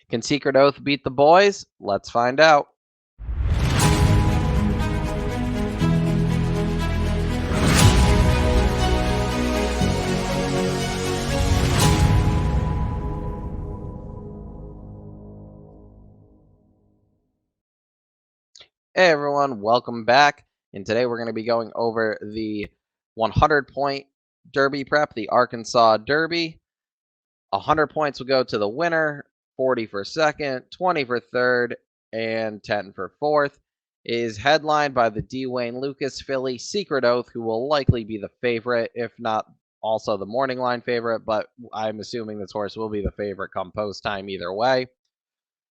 Can Secret Oath beat the boys? Let's find out. Hey everyone, welcome back. And today we're going to be going over the 100-point Derby prep, the Arkansas Derby. 100 points will go to the winner, 40 for second, 20 for third, and 10 for fourth. It is headlined by the D. Wayne Lucas filly, Secret Oath, who will likely be the favorite, if not also the morning line favorite, but I'm assuming this horse will be the favorite come post time either way.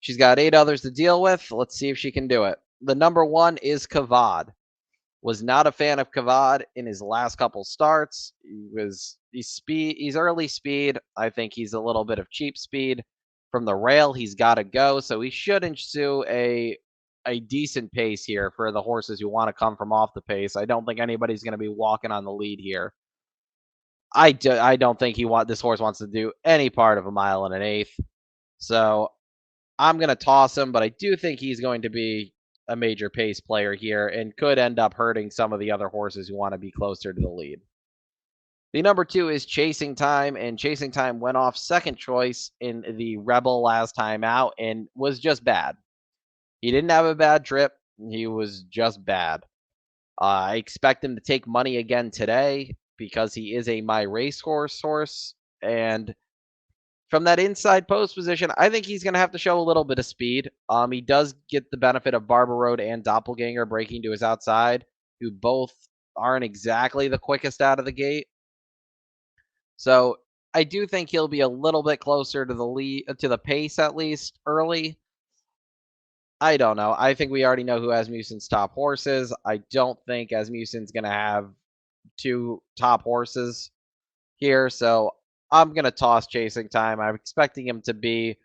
She's got 8 others to deal with. Let's see if she can do it. The number 1 is Kavadh. Was not a fan of Kavadh in his last couple starts. He's early speed. I think he's a little bit of cheap speed. From the rail, he's got to go, so he should ensue a decent pace here for the horses who want to come from off the pace. I don't think anybody's going to be walking on the lead here. I don't think this horse wants to do any part of a mile and an eighth. So I'm going to toss him, but I do think he's going to be a major pace player here and could end up hurting some of the other horses who want to be closer to the lead. The number 2 is Chasing Time, and Chasing Time went off second choice in the Rebel last time out and was just bad. He didn't have a bad trip. He was just bad. I expect him to take money again today because he is a My Racehorse horse, and from that inside post position, I think he's going to have to show a little bit of speed. He does get the benefit of Barber Road and Doppelganger breaking to his outside, who both aren't exactly the quickest out of the gate. So I do think he'll be a little bit closer to the lead, to the pace at least early. I don't know. I think we already know who Asmussen's top horses. I don't think Asmussen's going to have 2 top horses here, so I'm going to toss Chasing Time. I'm expecting him to be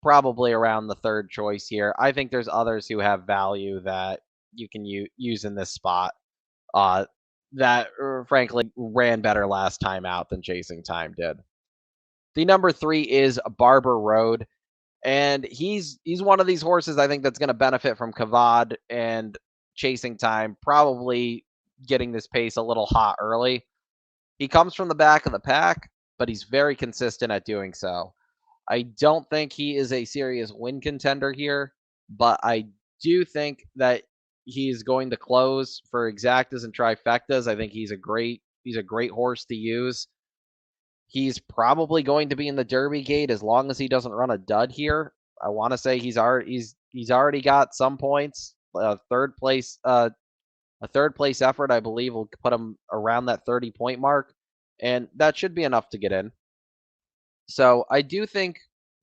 probably around the third choice here. I think there's others who have value that you can use in this spot that frankly ran better last time out than Chasing Time did. The number 3 is Barber Road, and he's one of these horses I think that's going to benefit from Kavadh and Chasing Time probably getting this pace a little hot early. He comes from the back of the pack, but he's very consistent at doing so. I don't think he is a serious win contender here, but I do think that he's going to close for exactas and trifectas. I think he's a great horse to use. He's probably going to be in the Derby gate as long as he doesn't run a dud here. I want to say he's already got some points. A third place effort, I believe, will put him around that 30-point mark, and that should be enough to get in. So I do think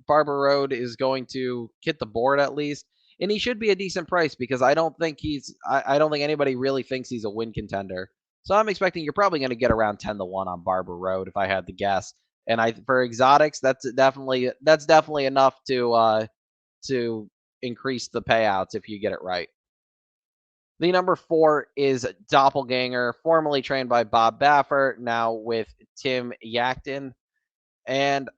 Barber Road is going to hit the board at least, and he should be a decent price because I don't think anybody really thinks he's a win contender. So I'm expecting you're probably going to get around 10-1 on Barber Road if I had to guess. And for exotics, that's definitely enough to increase the payouts if you get it right. The number 4 is Doppelganger, formerly trained by Bob Baffert, now with Tim Yackton. And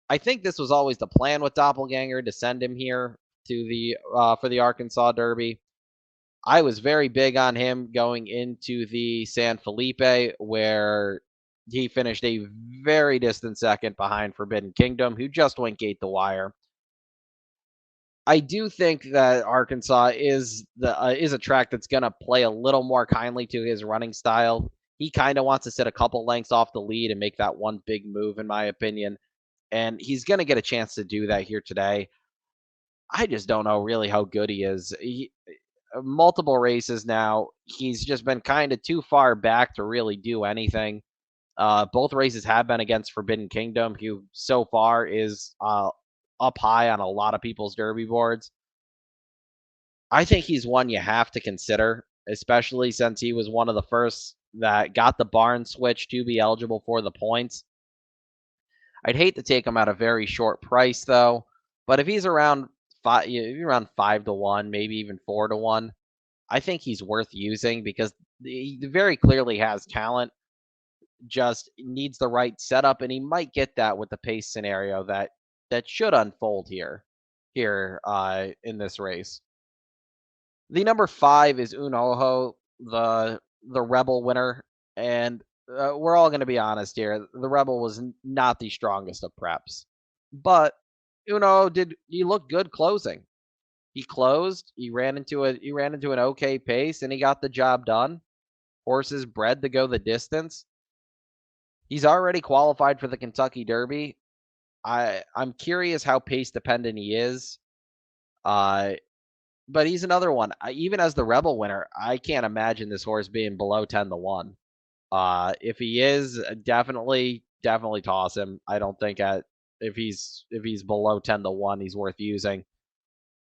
I think this was always the plan with Doppelganger to send him here to the for the Arkansas Derby. I was very big on him going into the San Felipe, where he finished a very distant second behind Forbidden Kingdom, who just went gate the wire. I do think that Arkansas is a track that's going to play a little more kindly to his running style. He kind of wants to sit a couple lengths off the lead and make that one big move, in my opinion. And he's going to get a chance to do that here today. I just don't know really how good he is. Multiple races now, he's just been kind of too far back to really do anything. Both races have been against Forbidden Kingdom, who so far is up high on a lot of people's derby boards. I think he's one you have to consider, especially since he was one of the first that got the barn switch to be eligible for the points. I'd hate to take him at a very short price though, but if he's around 5-1, maybe even 4-1, I think he's worth using because he very clearly has talent. Just needs the right setup, and he might get that with the pace scenario that should unfold here. here in this race. The number 5 is Unoho, the Rebel winner, and we're all going to be honest here. The Rebel was not the strongest of preps, but Uno did. He looked good closing. He closed. He ran into an okay pace, and he got the job done. Horses bred to go the distance. He's already qualified for the Kentucky Derby. I'm curious how pace dependent he is. Uh, but he's another one. Even as the Rebel winner, I can't imagine this horse being below 10-1. If he is, definitely toss him. I don't think if he's below 10-1, he's worth using.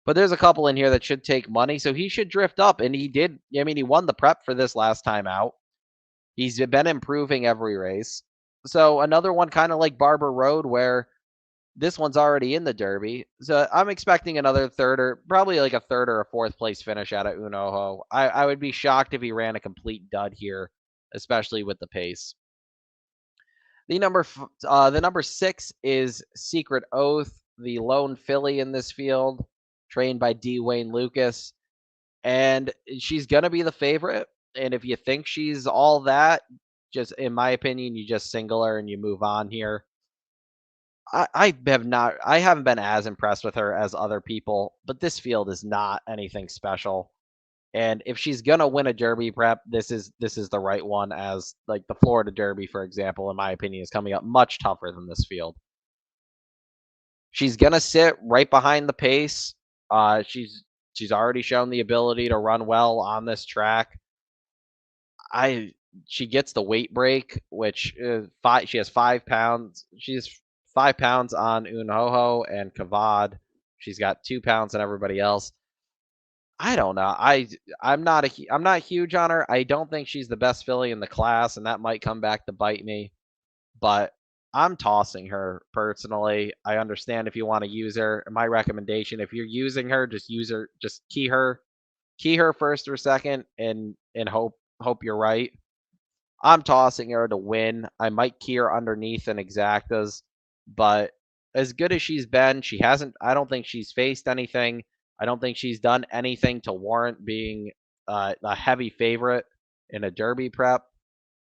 But there's a couple in here that should take money, so he should drift up, and he did. I mean, he won the prep for this last time out. He's been improving every race. So another one kind of like Barber Road, where this one's already in the Derby. So I'm expecting another probably like a third or a fourth place finish out of Unoho. I would be shocked if he ran a complete dud here, especially with the pace. The number 6 is Secret Oath, the lone filly in this field, trained by D. Wayne Lucas, and she's gonna be the favorite. And if you think she's all that, just in my opinion, you just single her and you move on here. I haven't been as impressed with her as other people, but this field is not anything special. And if she's gonna win a Derby prep, this is the right one. As like the Florida Derby, for example, in my opinion, is coming up much tougher than this field. She's gonna sit right behind the pace. She's already shown the ability to run well on this track. I She gets the weight break, which five. She has 5 pounds. She's 5 pounds on Unhoho and Kavadh. She's got 2 pounds on everybody else. I don't know. I'm not huge on her. I don't think she's the best filly in the class, and that might come back to bite me. But I'm tossing her personally. I understand if you want to use her. My recommendation, if you're using her, just use her. Just key her first or second, and hope you're right. I'm tossing her to win. I might key her underneath in exactas, but as good as she's been, she hasn't. I don't think she's faced anything. I don't think she's done anything to warrant being a heavy favorite in a Derby prep.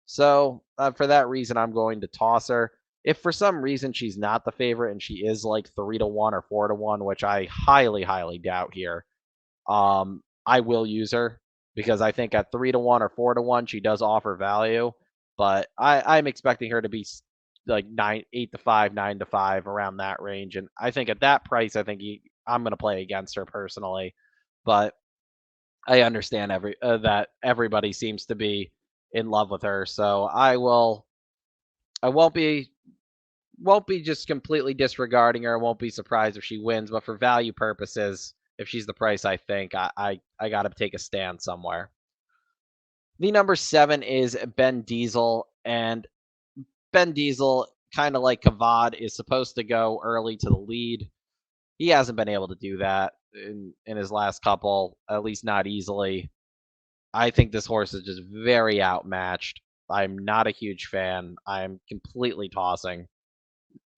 So for that reason, I'm going to toss her. If for some reason she's not the favorite and she is like 3-1 or 4-1, which I highly doubt here, I will use her because I think at 3-1 or 4-1 she does offer value. But I'm expecting her to be like 8-5, 9-5 around that range, and I think at that price, I'm going to play against her personally. But I understand that everybody seems to be in love with her, so I won't be just completely disregarding her. I won't be surprised if she wins, but for value purposes, if she's the price I think, I got to take a stand somewhere. The number 7 is Ben Diesel, and Ben Diesel, kind of like Kavadh, is supposed to go early to the lead. He hasn't been able to do that in his last couple, at least not easily. I think this horse is just very outmatched. I'm not a huge fan. I'm completely tossing.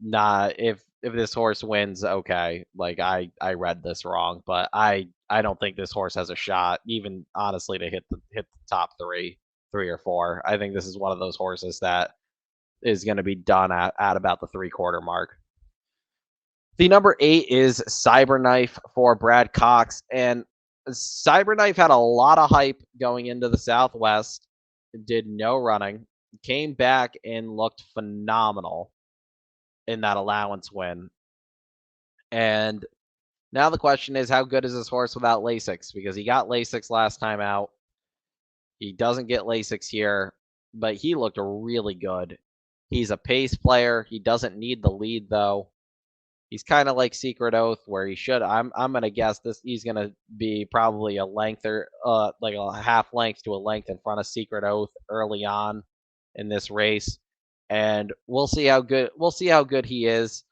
Nah, if this horse wins, okay. Like I read this wrong, but I don't think this horse has a shot, even honestly, to hit the top three or four. I think this is one of those horses that is going to be done at about the 3/4 mark. The number 8 is Cyberknife for Brad Cox, and Cyberknife had a lot of hype going into the Southwest. Did no running, came back and looked phenomenal in that allowance win. And now the question is, how good is this horse without Lasix? Because he got Lasix last time out. He doesn't get Lasix here, but he looked really good. He's a pace player. He doesn't need the lead though. He's kind of like Secret Oath, where he should. I'm gonna guess he's gonna be probably a length or like a half length to a length in front of Secret Oath early on in this race, and we'll see how good he is.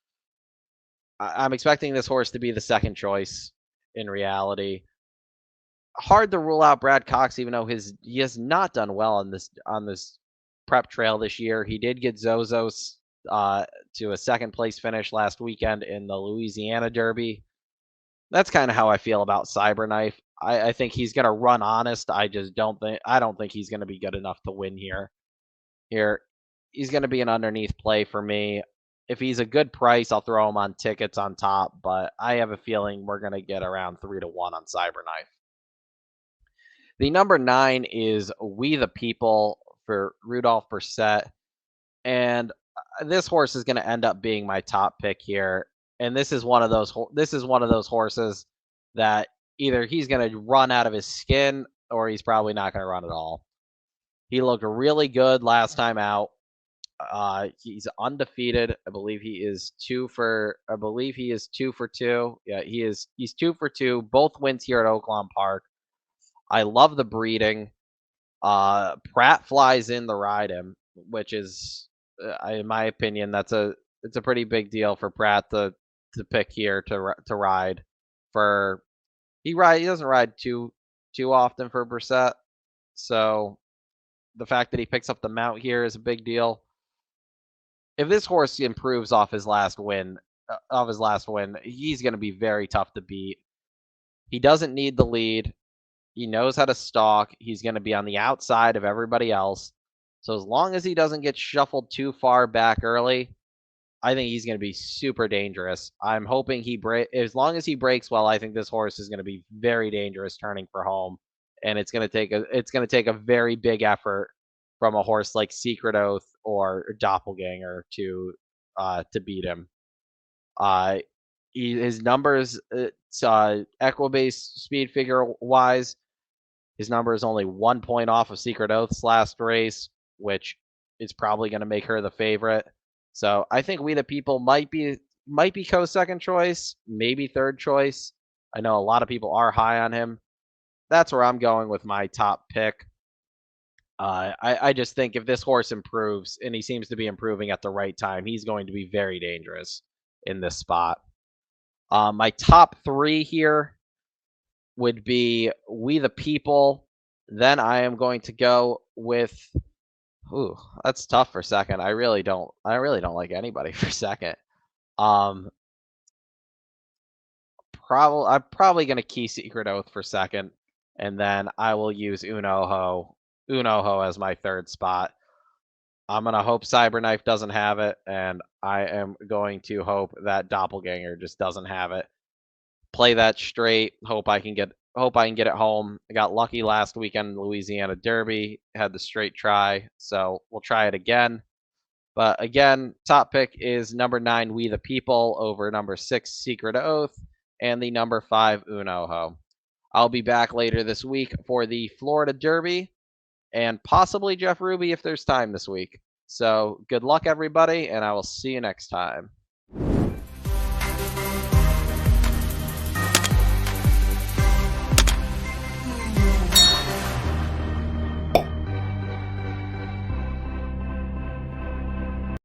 I'm expecting this horse to be the second choice in reality. Hard to rule out Brad Cox, even though he has not done well on this prep trail this year. He did get Zozos to a second place finish last weekend in the Louisiana Derby. That's kind of how I feel about Cyberknife. I think he's gonna run honest. I don't think he's gonna be good enough to win here. Here, he's gonna be an underneath play for me. If he's a good price, I'll throw him on tickets on top, but I have a feeling we're gonna get around 3-1 on Cyberknife. The number 9 is We the People for Rudolph Brissett, and this horse is going to end up being my top pick here. And this is one of those horses that either he's going to run out of his skin or he's probably not going to run at all. He looked really good last time out. He's undefeated. I believe he is 2 for 2. Yeah, he is. He's 2 for 2. Both wins here at Oaklawn Park. I love the breeding. Pratt flies in to ride him, which is, in my opinion, it's a pretty big deal for Pratt to pick here to ride. For he doesn't ride too often for Brissett, so the fact that he picks up the mount here is a big deal. If this horse improves off his last win, he's going to be very tough to beat. He doesn't need the lead. He knows how to stalk. He's going to be on the outside of everybody else. So as long as he doesn't get shuffled too far back early, I think he's going to be super dangerous. I'm hoping as long as he breaks well, I think this horse is going to be very dangerous turning for home, and it's going to take a very big effort from a horse like Secret Oath or Doppelganger to beat him. Uh, his numbers, Equibase speed figure wise, his number is only 1 point off of Secret Oath's last race, which is probably going to make her the favorite. So I think We the People might be co-second choice, maybe third choice. I know a lot of people are high on him. That's where I'm going with my top pick. I just think if this horse improves, and he seems to be improving at the right time, he's going to be very dangerous in this spot. My top 3 here would be We the People. Then I am going to go with. Ooh, that's tough for second. I really don't like anybody for second. I'm probably gonna key Secret Oath for second, and then I will use Unoho as my third spot. I'm gonna hope Cyberknife doesn't have it, and I am going to hope that Doppelganger just doesn't have it. Play that straight. Hope I can get it home. I got lucky last weekend in the Louisiana Derby. Had the straight try, so we'll try it again. But again, top pick is number 9, We the People, over number 6, Secret Oath, and the number 5, Unoho. I'll be back later this week for the Florida Derby and possibly Jeff Ruby if there's time this week. So good luck, everybody, and I will see you next time.